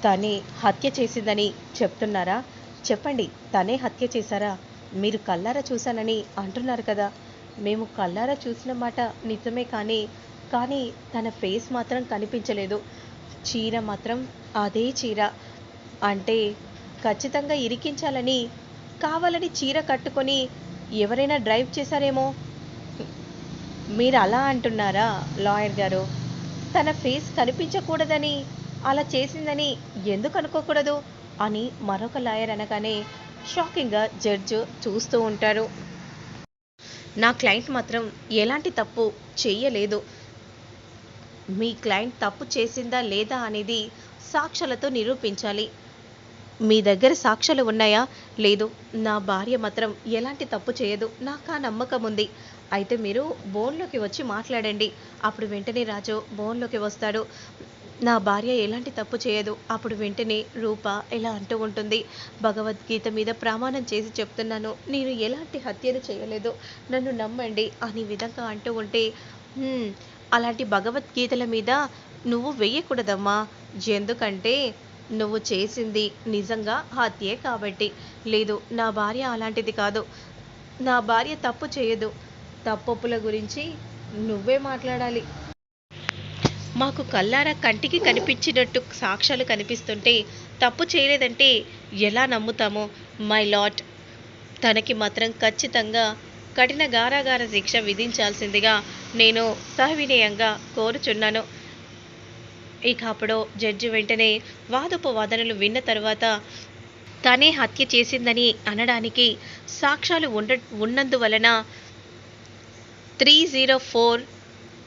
తనే హత్య చేసిందని చెప్తున్నారా? చెప్పండి. తనే హత్య చేశారా? మీరు కళ్ళారా చూశానని అంటున్నారు కదా! మేము కళ్ళారా చూసిన మాట నిజమే కానీ తన ఫేస్ మాత్రం కనిపించలేదు. చీర మాత్రం అదే చీర. అంటే ఖచ్చితంగా ఇరికించాలని కావాలని చీర కట్టుకొని ఎవరైనా డ్రైవ్ చేశారేమో! మీరు అలా అంటున్నారా లాయర్ గారు? తన ఫేస్ కనిపించకూడదని అలా చేసిందని ఎందుకు అనుకోకూడదు అని మరొక లాయర్ అనగానే షాకింగ్గా జడ్జి చూస్తూ ఉంటారు. నా క్లయింట్ మాత్రం ఎలాంటి తప్పు చెయ్యలేదు. మీ క్లయింట్ తప్పు చేసిందా లేదా అనేది సాక్ష్యాలతో నిరూపించాలి. మీ దగ్గర సాక్ష్యాలు ఉన్నాయా? లేదు. నా భార్య మాత్రం ఎలాంటి తప్పు చేయదు. నాకు ఆ నమ్మకం ఉంది. అయితే మీరు బోన్లోకి వచ్చి మాట్లాడండి. అప్పుడు వెంటనే రాజు బోన్లోకి వస్తాడు. నా భార్య ఎలాంటి తప్పు చేయదు. అప్పుడు వెంటనే రూప ఇలా అంటూ ఉంటుంది. భగవద్గీత మీద ప్రమాణం చేసి చెప్తున్నాను, నేను ఎలాంటి హత్యలు చేయలేదు, నన్ను నమ్మండి అని విధంగా అంటూ ఉంటే, అలాంటి భగవద్గీతల మీద నువ్వు వెయ్యకూడదమ్మా. ఎందుకంటే నువ్వు చేసింది నిజంగా హత్యే కాబట్టి. లేదు, నా భార్య అలాంటిది కాదు, నా భార్య తప్పు చేయదు. తప్పొప్పుల గురించి నువ్వే మాట్లాడాలి. మాకు కళ్ళారా కంటికి కనిపించినట్టు సాక్ష్యాలు కనిపిస్తుంటే తప్పు చేయలేదంటే ఎలా నమ్ముతామో? మై లాట్, తనకి మాత్రం ఖచ్చితంగా కఠిన కారాగార శిక్ష విధించాల్సిందిగా నేను సవినయంగా కోరుచున్నాను. ఇక అప్పుడు జడ్జి వెంటనే వాదోపవాదనలు విన్న తర్వాత తనే హత్య చేసిందని అనడానికి సాక్ష్యాలు ఉన్నందువలన 304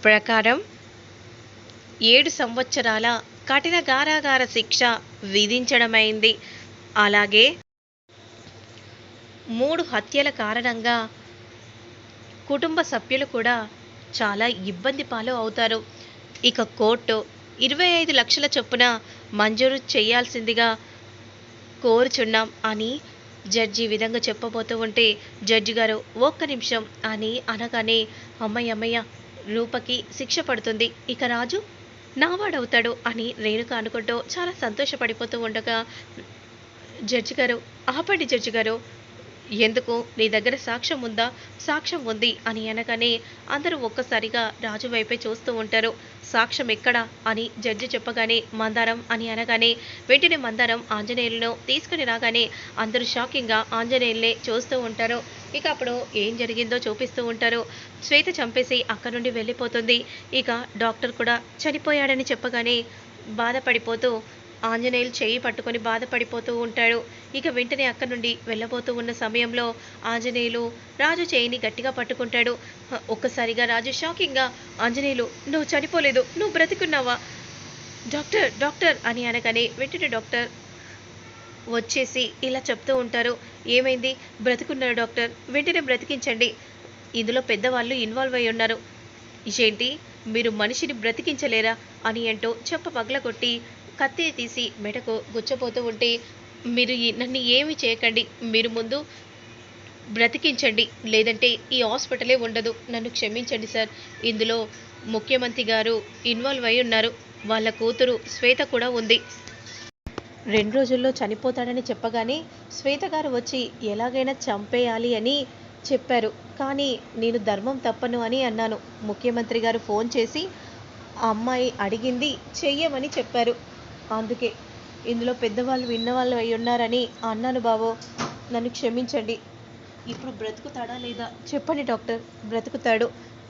ప్రకారం 7 సంవత్సరాల కఠిన కారాగార శిక్ష విధించడమైంది. అలాగే 3 హత్యల కారణంగా కుటుంబ సభ్యులు కూడా చాలా ఇబ్బంది పాలు అవుతారు. ఇక కోర్టు 25 లక్షల చొప్పున మంజూరు చేయాల్సిందిగా కోరుచున్నాం అని జడ్జి విధంగా చెప్పబోతూ ఉంటే, జడ్జి గారు ఒక్క నిమిషం అని అనగానే అమ్మయ్య రూపకి శిక్ష పడుతుంది, ఇక రాజు నావాడవుతాడు అని రేణుక అనుకుంటూ చాలా సంతోషపడిపోతూ ఉండగా, జడ్జి గారు ఆపండి జడ్జి గారు, ఎందుకు నీ దగ్గర సాక్ష్యం ఉందా? సాక్ష్యం ఉంది అని అనగానే అందరూ ఒక్కసారిగా రాజు వైపే చూస్తూ ఉంటారు. సాక్ష్యం ఎక్కడా అని జడ్జి చెప్పగానే మందారం అని అనగానే వెంటనే మందారం ఆంజనేయులను తీసుకుని రాగానే అందరూ షాకింగ్గా ఆంజనేయుల్నే చూస్తూ ఉంటారు. ఇక అప్పుడు ఏం జరిగిందో చూపిస్తూ ఉంటారు. శ్వేత చంపేసి అక్కడ నుండి వెళ్ళిపోతుంది. ఇక డాక్టర్ కూడా చనిపోయాడని చెప్పగానే బాధపడిపోతూ ఆంజనేయులు చేయి పట్టుకొని బాధపడిపోతూ ఉంటాడు. ఇక వెంటనే అక్కడి నుండి వెళ్ళబోతూ ఉన్న సమయంలో ఆంజనేయులు రాజు చేయిని గట్టిగా పట్టుకుంటాడు. ఒక్కసారిగా రాజు షాకింగ్గా, ఆంజనేయులు నువ్వు చనిపోలేదు, నువ్వు బ్రతికున్నావా? డాక్టర్ డాక్టర్ అని అనగానే వెంటనే డాక్టర్ వచ్చేసి ఇలా చెప్తూ ఉంటారు. ఏమైంది? బ్రతికున్నారు డాక్టర్, వెంటనే బ్రతికించండి, ఇందులో పెద్దవాళ్ళు ఇన్వాల్వ్ అయి ఉన్నారు. ఏంటి, మీరు మనిషిని బ్రతికించలేరా అని అంటూ చెప్ప పగలగొట్టి కత్తి తీసి మెడకు గుచ్చపోతూ ఉంటే, మీరు నన్ను ఏమి చేయకండి, మీరు ముందు బ్రతికించండి, లేదంటే ఈ హాస్పిటలే ఉండదు, నన్ను క్షమించండి సార్, ఇందులో ముఖ్యమంత్రి గారు ఇన్వాల్వ్ అయి ఉన్నారు, వాళ్ళ కూతురు శ్వేత కూడా ఉంది. 2 రోజుల్లో చనిపోతాడని చెప్పగానే శ్వేత గారు వచ్చి ఎలాగైనా చంపేయాలి అని చెప్పారు. కానీ నేను ధర్మం తప్పను అని అన్నాను. ముఖ్యమంత్రి గారు ఫోన్ చేసి ఆ అమ్మాయి అడిగింది చెయ్యమని చెప్పారు. అందుకే ఇందులో పెద్దవాళ్ళు విన్నవాళ్ళు అయి ఉన్నారని అన్నాను బాబు, నన్ను క్షమించండి. ఇప్పుడు బ్రతుకుతాడా లేదా చెప్పండి డాక్టర్. బ్రతుకుతాడు,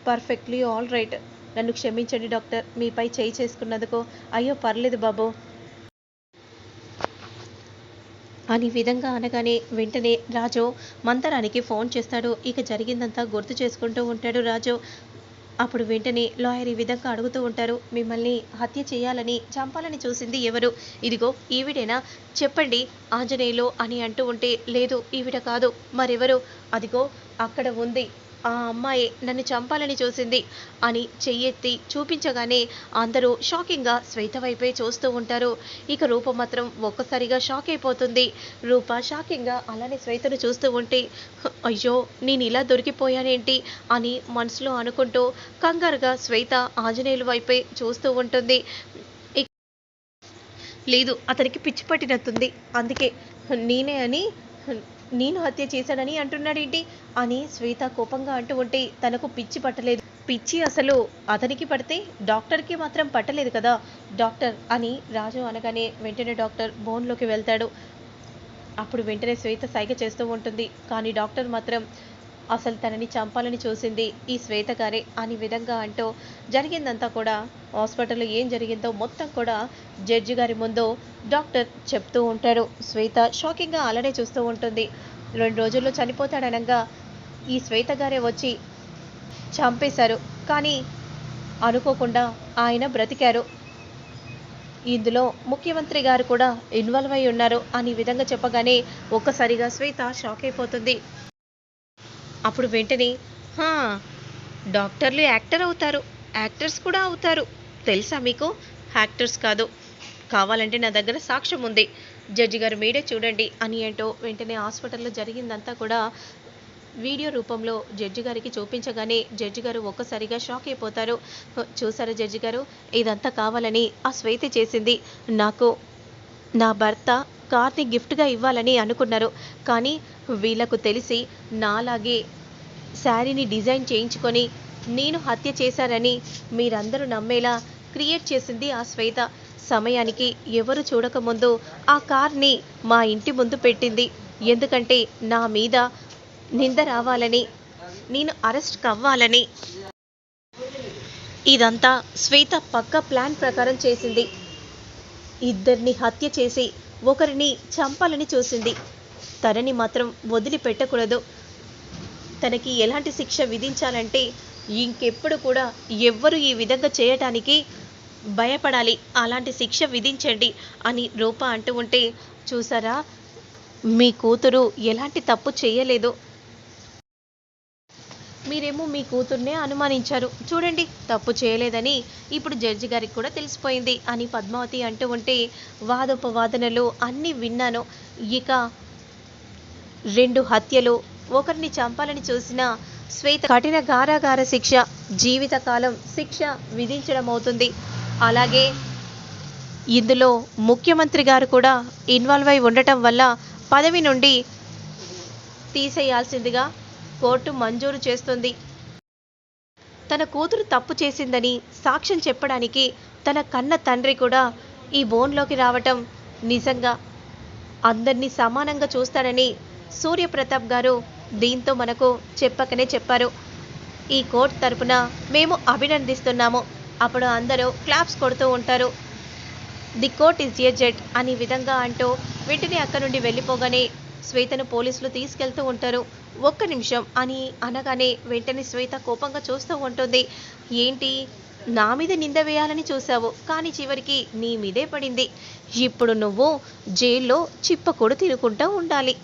పర్ఫెక్ట్లీ ఆల్ రైట్, నన్ను క్షమించండి డాక్టర్, మీపై చేయి చేసుకున్నందుకు. అయ్యో పర్లేదు బాబు అని విధంగా అనగానే వెంటనే రాజు మంతరానికి ఫోన్ చేస్తాడు. ఇక జరిగిందంతా గుర్తు చేసుకుంటూ ఉంటాడు రాజు. అప్పుడు వెంటనే లాయర్ ఈ విధంగా అడుగుతూ ఉంటారు, మిమ్మల్ని హత్య చేయాలని చంపాలని చూసింది ఎవరు? ఇదిగో ఈవిడేనా? చెప్పండి ఆంజనేయులు అని అంటూ ఉంటే, లేదు ఈవిడ కాదు, మరెవరు? అదిగో అక్కడ ఉంది, ఆ అమ్మాయి నన్ను చంపాలని చూసింది అని చెయ్యెత్తి చూపించగానే అందరూ షాకింగ్గా శ్వేత వైపే చూస్తూ ఉంటారు. ఇక రూప మాత్రం ఒక్కసారిగా షాక్ అయిపోతుంది. రూప షాకింగ్గా అలానే శ్వేతను చూస్తూ ఉంటే, అయ్యో నేను ఇలా దొరికిపోయానేంటి అని మనసులో అనుకుంటూ కంగారుగా శ్వేత ఆంజనేయుల వైపే చూస్తూ ఉంటుంది. లేదు, అతనికి పిచ్చి పట్టినట్టుంది. అందుకే నేనే అని నేను హత్య చేశానని అంటున్నాడేంటి అని శ్వేత కోపంగా అంటూ ఉంటే తనకు పిచ్చి పట్టలేదు. పిచ్చి అసలు అతనికి పడితే డాక్టర్కి మాత్రం పట్టలేదు కదా. డాక్టర్ అని రాజు అనగానే వెంటనే డాక్టర్ బోన్లోకి వెళ్తాడు. అప్పుడు వెంటనే శ్వేత సైగ చేస్తూ ఉంటుంది. కానీ డాక్టర్ మాత్రం అసలు తనని చంపాలని చూసింది ఈ శ్వేత గారే అని విధంగా అంటూ జరిగిందంతా కూడా హాస్పిటల్లో ఏం జరిగిందో మొత్తం కూడా జడ్జి గారి ముందు డాక్టర్ చెప్తూ ఉంటారు. శ్వేత షాకింగ్గా అలానే చూస్తూ ఉంటుంది. 2 రోజుల్లో చనిపోతాడనగా ఈ శ్వేత గారే వచ్చి చంపేశారు. కానీ అనుకోకుండా ఆయన బ్రతికారు. ఇందులో ముఖ్యమంత్రి గారు కూడా ఇన్వాల్వ్ అయి ఉన్నారు అని విధంగా చెప్పగానే ఒక్కసారిగా శ్వేత షాక్ అయిపోతుంది. అప్పుడు వెంటనే హా, డాక్టర్లు యాక్టర్ అవుతారు, యాక్టర్స్ కూడా అవుతారు తెలుసా మీకు? యాక్టర్స్ కాదు, కావాలంటే నా దగ్గర సాక్ష్యం ఉంది, జడ్జి గారు మీరే చూడండి అని అంటూ వెంటనే హాస్పిటల్లో జరిగిందంతా కూడా వీడియో రూపంలో జడ్జి గారికి చూపించగానే జడ్జి గారు ఒక్కసారిగా షాక్ అయిపోతారు. చూసారా జడ్జి గారు, ఇదంతా కావాలని ఆ శ్వేత చేసింది. నాకు నా భర్త కార్ని గిఫ్ట్గా ఇవ్వాలని అనుకున్నారు. కానీ వీళ్ళకు తెలిసి నాలాగే శారీని డిజైన్ చేయించుకొని నేను హత్య చేశారని మీరందరూ నమ్మేలా క్రియేట్ చేసింది ఆ శ్వేత. సమయానికి ఎవరు చూడకముందు ఆ కార్ని మా ఇంటి ముందు పెట్టింది. ఎందుకంటే నా మీద నింద రావాలని, నేను అరెస్ట్ కవ్వాలని. ఇదంతా శ్వేత పక్క ప్లాన్ ప్రకారం చేసింది. ఇద్దరిని హత్య చేసి ఒకరిని చంపాలని చూసింది. తనని మాత్రం వదిలిపెట్టకూడదు. తనకి ఎలాంటి శిక్ష విధించాలంటే ఇంకెప్పుడు కూడా ఎవ్వరు ఈ విధంగా చేయటానికి భయపడాలి, అలాంటి శిక్ష విధించండి అని రూప అంటూ ఉంటే, చూసారా మీ కూతురు ఎలాంటి తప్పు చేయలేదు, మీరేమో మీ కూతుర్నే అనుమానించారు, చూడండి తప్పు చేయలేదని ఇప్పుడు జడ్జి గారికి కూడా తెలిసిపోయింది అని పద్మావతి అంటూ ఉంటే, వాదోపవాదనలు అన్నీ విన్నాను. ఇక 2 హత్యలు, ఒకరిని చంపాలని చూసిన శ్వేత కఠిన కారాగార శిక్ష, జీవితకాలం శిక్ష విధించడం అవుతుంది. అలాగే ఇందులో ముఖ్యమంత్రి గారు కూడా ఇన్వాల్వ్ అయి ఉండటం వల్ల పదవి నుండి తీసేయాల్సిందిగా కోర్టు మంజూరు చేస్తుంది. తన కూతురు తప్పు చేసిందని సాక్ష్యం చెప్పడానికి తన కన్న తండ్రి కూడా ఈ బోన్లోకి రావటం నిజంగా అందరినీ సమానంగా చూస్తాడని సూర్యప్రతాప్ గారు దీంతో మనకు చెప్పకనే చెప్పారు. ఈ కోర్టు తరపున మేము అభినందిస్తున్నాము. అప్పుడు అందరూ క్లాప్స్ కొడుతూ ఉంటారు. The court is a judge అని విధంగా అంటూ వెంటనే అక్కడి నుండి వెళ్ళిపోగానే శ్వేతను పోలీసులు తీసుకెళ్తూ ఉంటారు. ఒక్క నిమిషం అని అనగానే వెంటనే శ్వేత కోపంగా చూస్తూ ఉంటుంది. ఏంటి, నా మీద నింద వేయాలని చూసావు, కానీ చివరికి నీ మీదే పడింది. ఇప్పుడు నువ్వు జైల్లో చిప్పకూడు తినుకుంటూ ఉండాలి.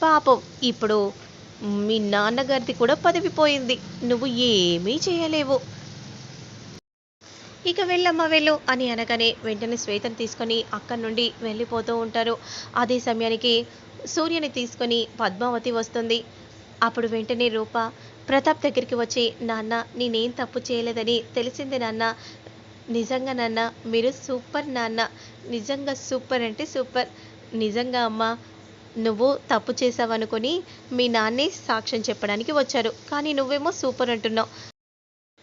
పాపం ఇప్పుడు మీ నాన్నగారిది కూడా పదవి పోయింది, నువ్వు ఏమీ చేయలేవు, ఇక వెళ్ళమ్మా వెళ్ళు అని అనగానే వెంటనే శ్వేతను తీసుకొని అక్కడి నుండి వెళ్ళిపోతూ ఉంటారు. అదే సమయానికి సూర్యని తీసుకొని పద్మావతి వస్తుంది. అప్పుడు వెంటనే రూప ప్రతాప్ దగ్గరికి వచ్చి, నాన్న నేనేం తప్పు చేయలేదని తెలిసింది నాన్న, నిజంగా నాన్న మీరు సూపర్ నాన్న, నిజంగా సూపర్ అంటే సూపర్, నిజంగా అమ్మ నువ్వు తప్పు చేసావనుకొని మీ నాన్నే సాక్ష్యం చెప్పడానికి వచ్చారు, కానీ నువ్వేమో సూపర్ అంటున్నావు.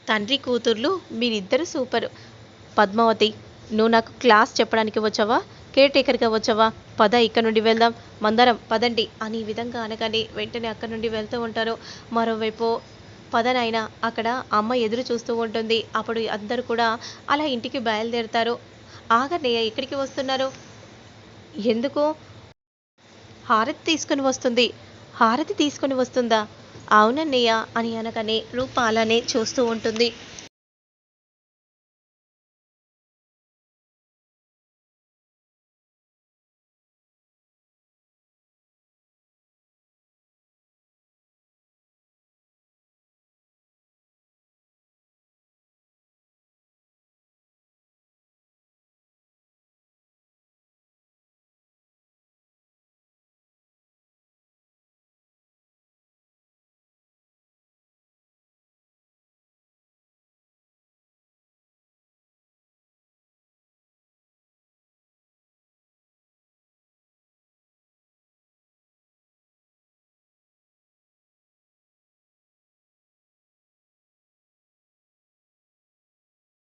తండ్రి కూతుర్లు మీరిద్దరు సూపరు. పద్మావతి, నువ్వు నాకు క్లాస్ చెప్పడానికి వచ్చావా, కేర్ టేకర్గా వచ్చావా? పద ఇక్కడ నుండి వెళ్దాం, మందరం పదండి అని ఈ విధంగా అనగానే వెంటనే అక్కడి నుండి వెళ్తూ ఉంటారు. మరోవైపు పదనైనా అక్కడ అమ్మ ఎదురు చూస్తూ ఉంటుంది. అప్పుడు అందరూ కూడా అలా ఇంటికి బయలుదేరుతారు. ఆగన్నయ్య, ఎక్కడికి వస్తున్నారు? ఎందుకు? హారతి తీసుకుని వస్తుంది. హారతి తీసుకుని వస్తుందా? అవునన్నయ్య అని అనగానే రూప అలానే చూస్తూ ఉంటుంది.